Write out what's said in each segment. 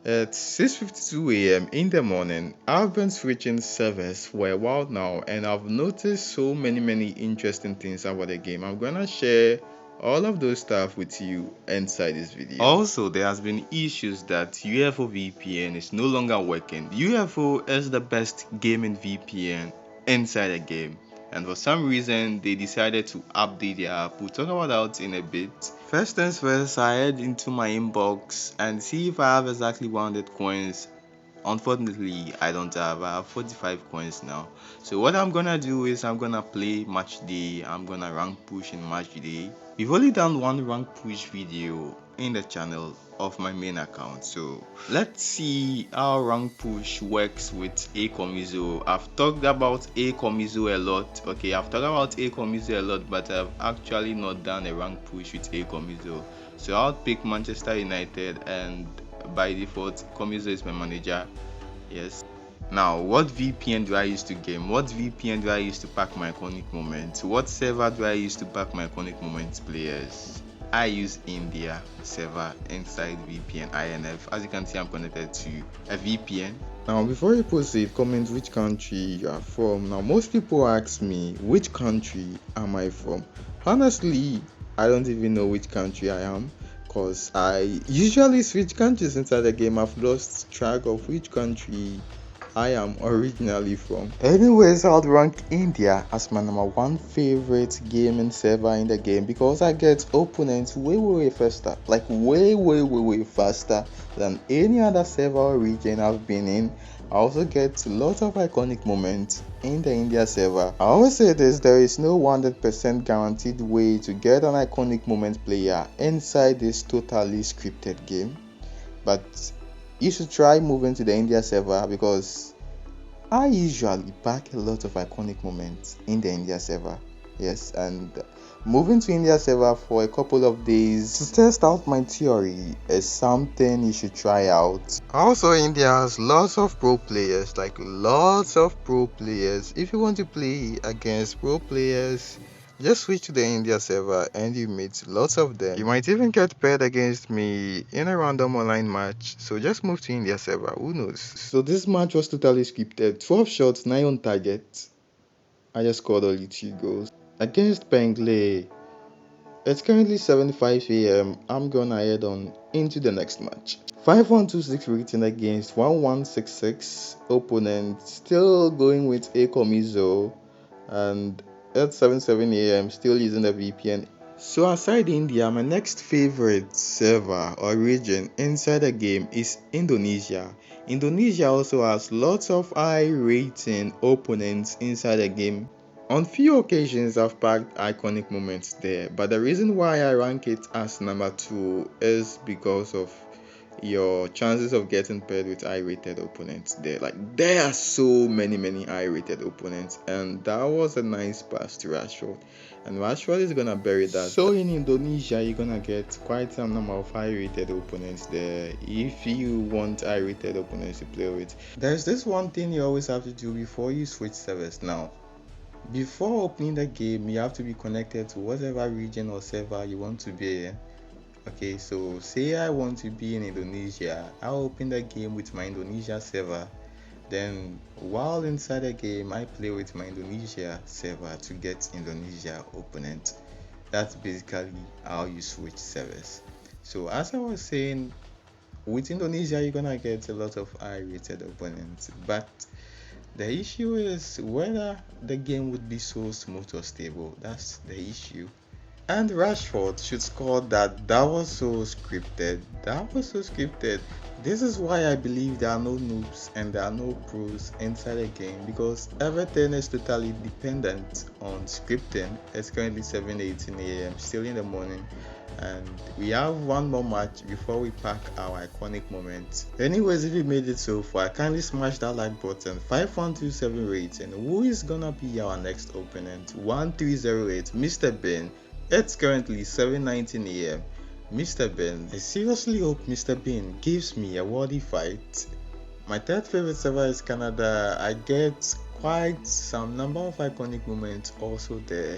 It's 6:52 a.m. in the morning. I've been switching servers for a while now and I've noticed so many interesting things about the game. I'm gonna share all of those stuff with you inside this video. Also, there has been issues that UFO VPN is no longer working. UFO is the best gaming VPN inside the game, and for some reason they decided to update their app. We'll talk about that in a bit. First things first, I head into my inbox and see if I have exactly 100 coins. Unfortunately, I don't have. I have 45 coins now. So what I'm gonna do is I'm gonna play match day. I'm gonna rank push in match day. We've only done one rank push video in the channel of my main account. So let's see how rank push works with a comizzo. I've talked about a comizzo a lot. Okay, I've talked about a comizzo a lot, but I've actually not done a rank push with a comizzo. So I'll pick Manchester United, and by default comizzo is my manager. Yes. Now, what VPN do I use to game? What VPN do I use to pack my iconic moments? What server do I use to pack my iconic moments players? I use India server inside VPN INF. As you can see, I'm connected to a VPN. Now, before you proceed, comment which country you are from. Now, most people ask me, which country am I from? Honestly, I don't even know which country I am, because I usually switch countries inside the game. I've lost track of which country I am originally from. Anyways, I'd rank India as my number one favorite gaming server in the game because I get opponents way faster, like way faster than any other server or region I've been in. I also get lots of iconic moments in the India server. I always say this, there is no 100% guaranteed way to get an iconic moment player inside this totally scripted game, but you should try moving to the India server because I usually pack a lot of iconic moments in the India server. Yes, and moving to India server for a couple of days to test out my theory is something you should try out. Also, India has lots of pro players, like lots of pro players. If you want to play against pro players, just switch to the India server and you meet lots of them. You might even get paired against me in a random online match. So just move to India server, who knows? So this match was totally scripted. 12 shots, 9 on target. I just scored only 2 goals. Against Bengley. It's currently 7:05 a.m. I'm gonna head on into the next match. 5-1-2-6 rating against 1-1-6-6 opponent. Still going with a comizzo, and at 7:07 a.m. still using the VPN. So aside India, my next favorite server or region inside the game is Indonesia. Indonesia also has lots of high rating opponents inside the game. On few occasions I've packed iconic moments there, but the reason why I rank it as number 2 is because of your chances of getting paired with high rated opponents there. Like, there are so many high rated opponents, and that was a nice pass to Rashford, and Rashford is gonna bury that. So in Indonesia you're gonna get quite a number of high rated opponents there if you want high rated opponents to play with. There's this one thing you always have to do before you switch servers. Now, before opening the game, you have to be connected to whatever region or server you want to be in. Okay, so say I want to be in Indonesia, I'll open the game with my Indonesia server. Then while inside the game, I play with my Indonesia server to get Indonesia opponent. That's basically how you switch servers. So as I was saying, with Indonesia, you're gonna get a lot of high rated opponents, but the issue is whether the game would be so smooth or stable. That's the issue. And Rashford should score that. That was so scripted. That was so scripted. This is why I believe there are no noobs and there are no pros inside the game, because everything is totally dependent on scripting. It's currently 7:18 a.m. still in the morning, and we have one more match before we pack our iconic moments. Anyways, if you made it so far, kindly smash that like button. 5127 rating. Who is gonna be our next opponent? 1308 Mr. Ben. It's currently 7:19 a.m. Mr. Ben. I seriously hope Mr. Ben gives me a worthy fight. My third favorite server is Canada. I get quite some number of iconic moments also there.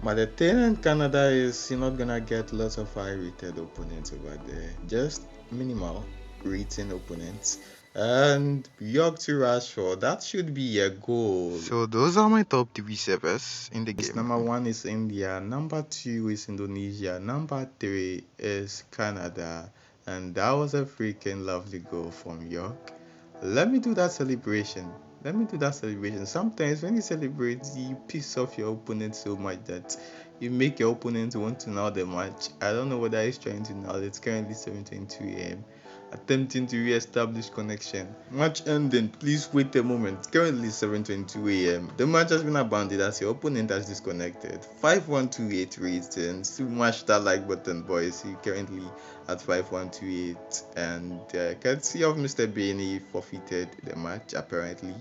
But the thing in Canada is you're not gonna get lots of high rated opponents over there. Just minimal. rating opponents. And York to Rashford, that should be a goal. So those are my top 3 servers in the game. Number 1 is India, number 2 is Indonesia, number 3 is Canada. And that was a freaking lovely goal from York. Let me do that celebration. Sometimes when you celebrate, you piss off your opponent so much that you make your opponent want to null the match. I don't know whether he's trying to null. It's currently 7:22 a.m. Attempting to re-establish connection. Match ending. Please wait a moment. It's currently 7:22 a.m. The match has been abandoned as your opponent has disconnected. 5128 rating. Smash that like button, boys. You currently at 5128, and courtesy of Mr. Bainey forfeited the match apparently.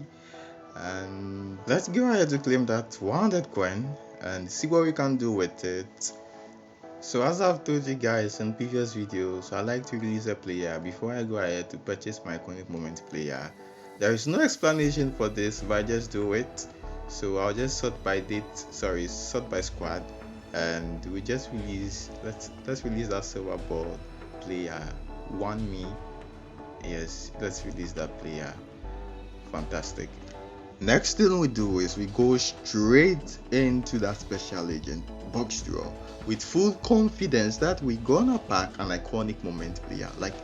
And let's go ahead to claim that 100 coin and see what we can do with it. So as I've told you guys in previous videos, I like to release a player before I go ahead to purchase my iconic moment player. There is no explanation for this, but I just do it. So I'll just sort by squad, and we just release, let's release that silver ball player, 1 me. Yes, let's release that player. Fantastic. Next thing we do is we go straight into that special agent box draw with full confidence that we're gonna pack an iconic moment player. Like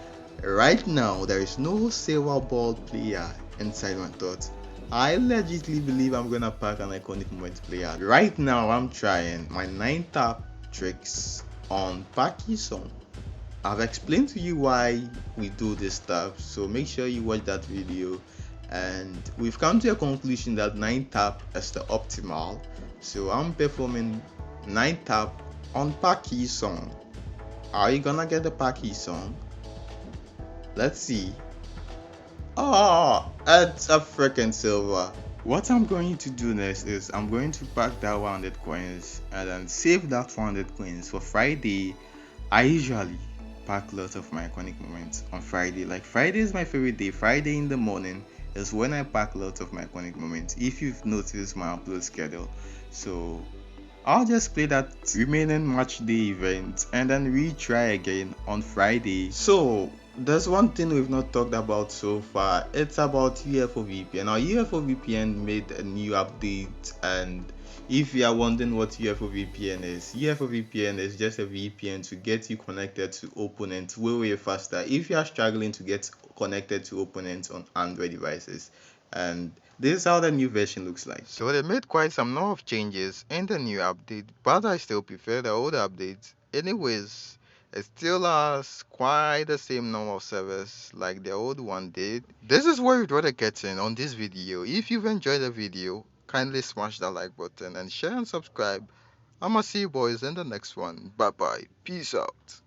right now, there is no silver ball player inside my thoughts. I legitimately believe I'm gonna pack an iconic moment player. Right now, I'm trying my 9-tap tricks on Pakistan. I've explained to you why we do this stuff, so make sure you watch that video. And we've come to a conclusion that 9-tap is the optimal. So I'm performing 9-tap on Pakistan. Are you gonna get the Pakistan? Let's see. Oh, it's a freaking silver. What I'm going to do next is I'm going to pack that 100 coins and then save that 100 coins for Friday. I usually pack lots of my iconic moments on Friday. Like Friday is my favorite day. Friday in the morning is when I pack lots of my iconic moments, if you've noticed my upload schedule. So I'll just play that remaining match day event and then retry again on Friday. So there's one thing we've not talked about so far. It's about UFO VPN. Now UFO VPN made a new update, and if you are wondering what UFO VPN is, UFO VPN is just a VPN to get you connected to opponents way faster if you are struggling to get connected to opponents on Android devices. And this is how the new version looks like. So they made quite some number of changes in the new update, but I still prefer the old update. Anyways, it still has quite the same number of servers like the old one did. This is what we'd rather get in on this video. If you've enjoyed the video, kindly smash that like button and share and subscribe. I'ma see you boys in the next one. Bye bye. Peace out.